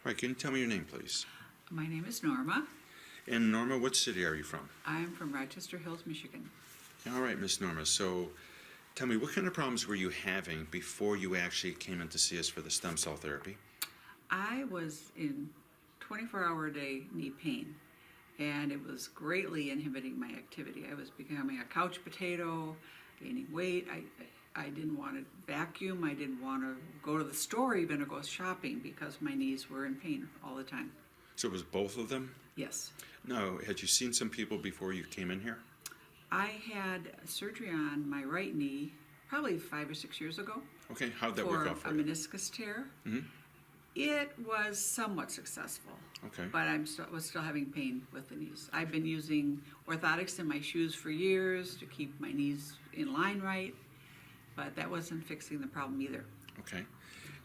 All right, can you tell me your name, please? My name is Norma. And Norma, what city are you from? I'm from Rochester Hills, Michigan. All right, Miss Norma. So tell me, what kind of problems were you having before you actually came in to see us for the stem cell therapy? I was in 24-hour-a-day knee pain, and it was greatly inhibiting my activity. I was becoming a couch potato, gaining weight. I didn't want to vacuum. I didn't want to go to the store even or go shopping because my knees were in pain all the time. So it was both of them? Yes. No, had you seen some people before you came in here? I had surgery on my right knee probably 5 or 6 years ago. Okay, how'd that work out for a you? meniscus tear. Mm-hmm. It was somewhat successful. Okay. But I was still having pain with the knees. I've been using orthotics in my shoes for years to keep my knees in line right, but that wasn't fixing the problem either. Okay.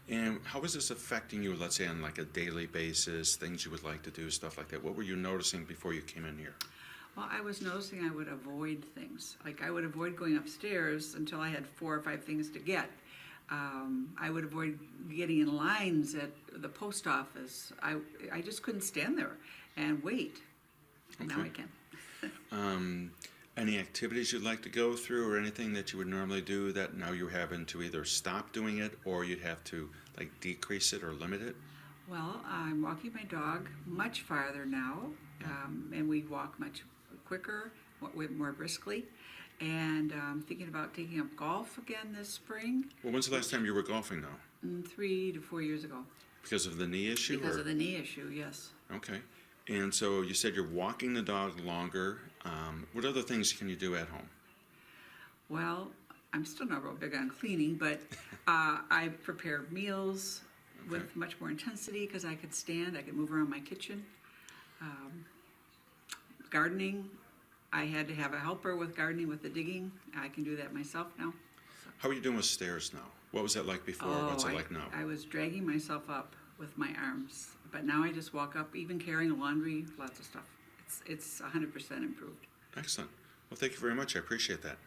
And how was this affecting you, let's say, on like a daily basis, things you would like to do, stuff like that? What were you noticing before you came in here? Well, I was noticing I would avoid things. Like I would avoid going upstairs until I had 4 or 5 things to get. I would avoid getting in lines at the post office. I just couldn't stand there and wait. Okay. Now I can. Any activities you'd like to go through or anything that you would normally do that now you're having to either stop doing it or you'd have to like decrease it or limit it? Well, I'm walking my dog much farther now, and we walk much quicker, more briskly. And I'm thinking about taking up golf again this spring. Well, when's the last time you were golfing now? 3 to 4 years ago. Because of the knee issue? Because or? of the knee issue, yes. Okay. And so you said you're walking the dog longer. What other things can you do at home? Well, I'm still not real big on cleaning, but I prepare meals with much more intensity because I could stand, I could move around my kitchen. Gardening, I had to have a helper with gardening with the digging. I can do that myself now. So. How are you doing with stairs now? What was that like before? What's it like now? I was dragging myself up with my arms, but now I just walk up, even carrying laundry, lots of stuff. It's 100% improved. Excellent. Well, thank you very much. I appreciate that.